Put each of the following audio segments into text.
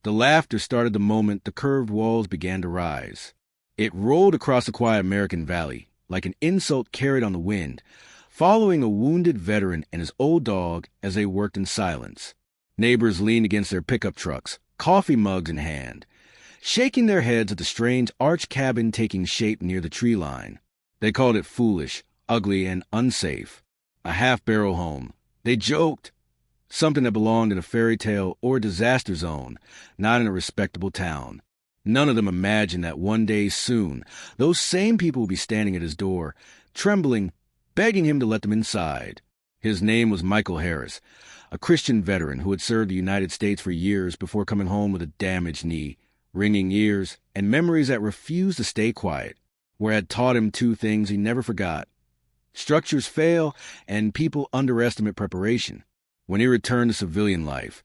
The laughter started the moment the curved walls began to rise. It rolled across the quiet American valley, like an insult carried on the wind, following a wounded veteran and his old dog as they worked in silence. Neighbors leaned against their pickup trucks, coffee mugs in hand, shaking their heads at the strange arch cabin taking shape near the tree line. They called it foolish, ugly, and unsafe. A half-barrel home. They joked. Something that belonged in a fairy tale or disaster zone, not in a respectable town. None of them imagined that one day soon, those same people would be standing at his door, trembling, begging him to let them inside. His name was Michael Harris, a Christian veteran who had served the United States for years before coming home with a damaged knee, ringing ears, and memories that refused to stay quiet, where had taught him two things he never forgot. Structures fail, and people underestimate preparation. When he returned to civilian life,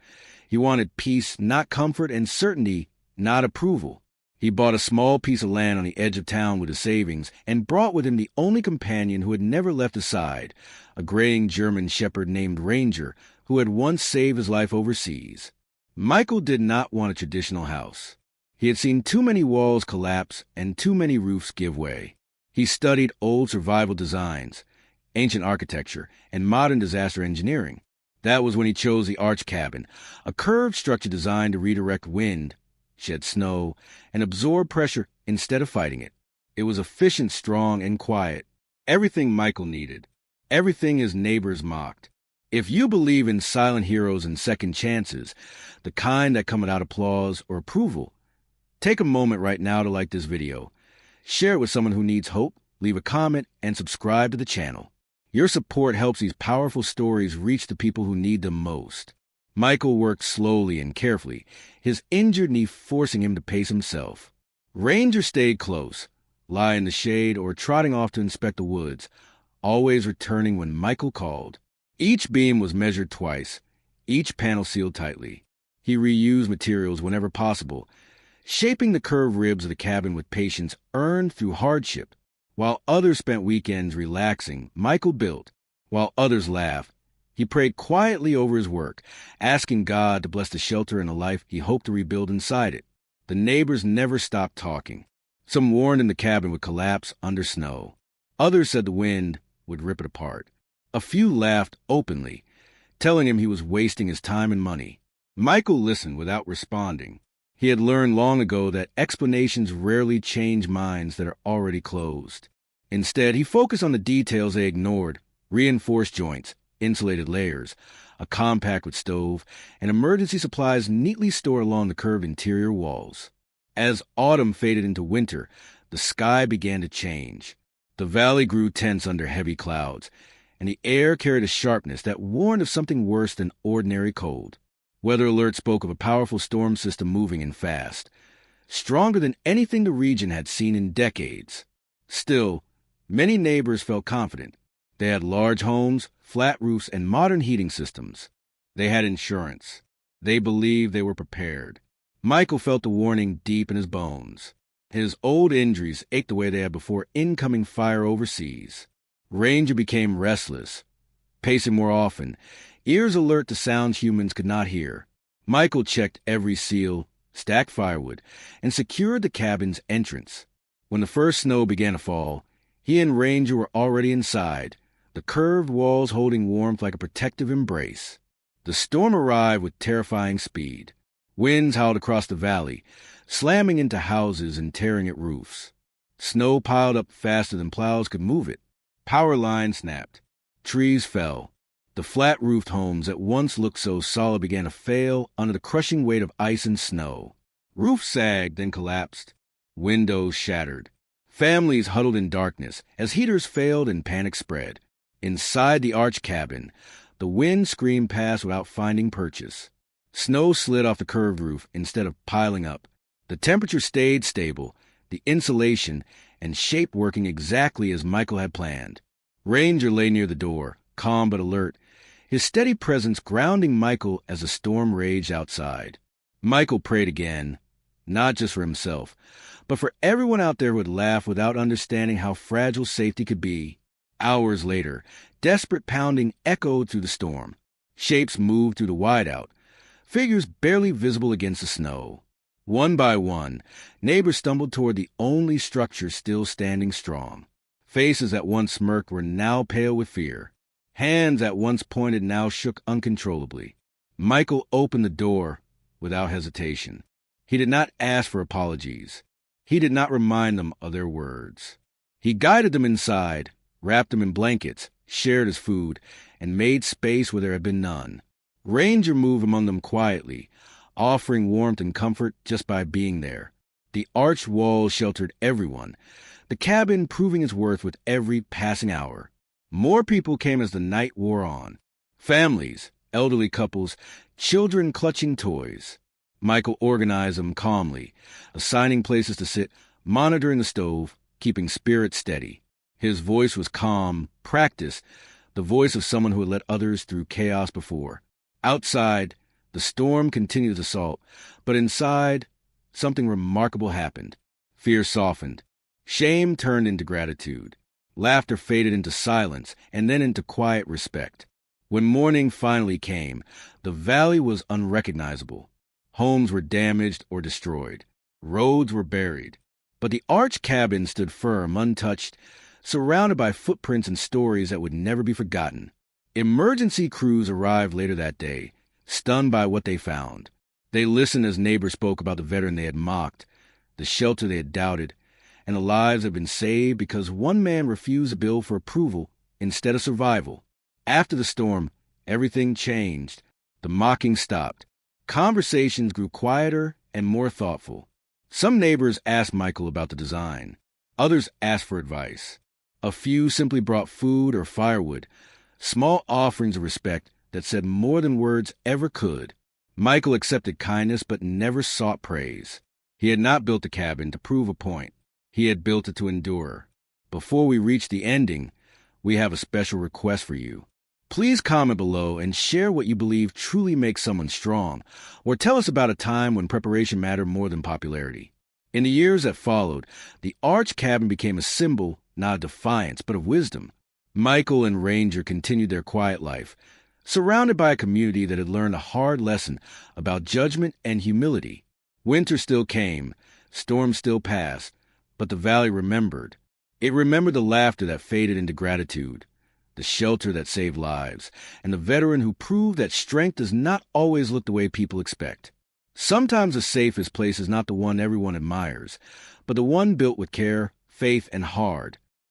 he wanted peace, not comfort, and certainty, not approval. He bought a small piece of land on the edge of town with his savings and brought with him the only companion who had never left his side, a graying German shepherd named Ranger, who had once saved his life overseas. Michael did not want a traditional house. He had seen too many walls collapse and too many roofs give way. He studied old survival designs, ancient architecture, and modern disaster engineering. That was when he chose the arch cabin, a curved structure designed to redirect wind, shed snow, and absorb pressure instead of fighting it. It was efficient, strong, and quiet. Everything Michael needed. Everything his neighbors mocked. If you believe in silent heroes and second chances, the kind that come without applause or approval, take a moment right now to like this video. Share it with someone who needs hope, leave a comment, and subscribe to the channel. Your support helps these powerful stories reach the people who need them most. Michael worked slowly and carefully, his injured knee forcing him to pace himself. Ranger stayed close, lying in the shade or trotting off to inspect the woods, always returning when Michael called. Each beam was measured twice, each panel sealed tightly. He reused materials whenever possible, shaping the curved ribs of the cabin with patience earned through hardship. While others spent weekends relaxing, Michael built. While others laughed, he prayed quietly over his work, asking God to bless the shelter and the life he hoped to rebuild inside it. The neighbors never stopped talking. Some warned him the cabin would collapse under snow. Others said the wind would rip it apart. A few laughed openly, telling him he was wasting his time and money. Michael listened without responding. He had learned long ago that explanations rarely change minds that are already closed. Instead, he focused on the details they ignored: reinforced joints, insulated layers, a compact stove, and emergency supplies neatly stored along the curved interior walls. As autumn faded into winter, the sky began to change. The valley grew tense under heavy clouds, and the air carried a sharpness that warned of something worse than ordinary cold. Weather alerts spoke of a powerful storm system moving in fast, stronger than anything the region had seen in decades. Still, many neighbors felt confident. They had large homes, flat roofs, and modern heating systems. They had insurance. They believed they were prepared. Michael felt the warning deep in his bones. His old injuries ached the way they had before incoming fire overseas. Ranger became restless, pacing more often, ears alert to sounds humans could not hear. Michael checked every seal, stacked firewood, and secured the cabin's entrance. When the first snow began to fall, he and Ranger were already inside, the curved walls holding warmth like a protective embrace. The storm arrived with terrifying speed. Winds howled across the valley, slamming into houses and tearing at roofs. Snow piled up faster than plows could move it. Power lines snapped. Trees fell. The flat-roofed homes that once looked so solid began to fail under the crushing weight of ice and snow. Roofs sagged, then collapsed. Windows shattered. Families huddled in darkness as heaters failed and panic spread. Inside the arch cabin, the wind screamed past without finding purchase. Snow slid off the curved roof instead of piling up. The temperature stayed stable, the insulation and shape working exactly as Michael had planned. Ranger lay near the door, calm but alert, his steady presence grounding Michael as the storm raged outside. Michael prayed again, not just for himself, but for everyone out there who would laugh without understanding how fragile safety could be. Hours later, desperate pounding echoed through the storm. Shapes moved through the wideout, figures barely visible against the snow. One by one, neighbors stumbled toward the only structure still standing strong. Faces that once smirked were now pale with fear. Hands that once pointed now shook uncontrollably. Michael opened the door without hesitation. He did not ask for apologies. He did not remind them of their words. He guided them inside, wrapped them in blankets, shared his food, and made space where there had been none. Ranger moved among them quietly, offering warmth and comfort just by being there. The arched walls sheltered everyone, the cabin proving its worth with every passing hour. More people came as the night wore on. Families, elderly couples, children clutching toys. Michael organized them calmly, assigning places to sit, monitoring the stove, keeping spirits steady. His voice was calm, practiced, the voice of someone who had led others through chaos before. Outside, the storm continued its assault, but inside, something remarkable happened. Fear softened. Shame turned into gratitude. Laughter faded into silence, and then into quiet respect. When morning finally came, the valley was unrecognizable. Homes were damaged or destroyed. Roads were buried. But the arched cabin stood firm, untouched, surrounded by footprints and stories that would never be forgotten. Emergency crews arrived later that day, stunned by what they found. They listened as neighbors spoke about the veteran they had mocked, the shelter they had doubted, and the lives that had been saved because one man refused a bill for approval instead of survival. After the storm, everything changed. The mocking stopped. Conversations grew quieter and more thoughtful. Some neighbors asked Michael about the design. Others asked for advice. A few simply brought food or firewood, small offerings of respect that said more than words ever could. Michael accepted kindness but never sought praise. He had not built the cabin to prove a point. He had built it to endure. Before we reach the ending, we have a special request for you. Please comment below and share what you believe truly makes someone strong, or tell us about a time when preparation mattered more than popularity. In the years that followed, the arched cabin became a symbol not of defiance, but of wisdom. Michael and Ranger continued their quiet life, surrounded by a community that had learned a hard lesson about judgment and humility. Winter still came, storms still passed, but the valley remembered. It remembered the laughter that faded into gratitude, the shelter that saved lives, and the veteran who proved that strength does not always look the way people expect. Sometimes the safest place is not the one everyone admires, but the one built with care, faith, and heart.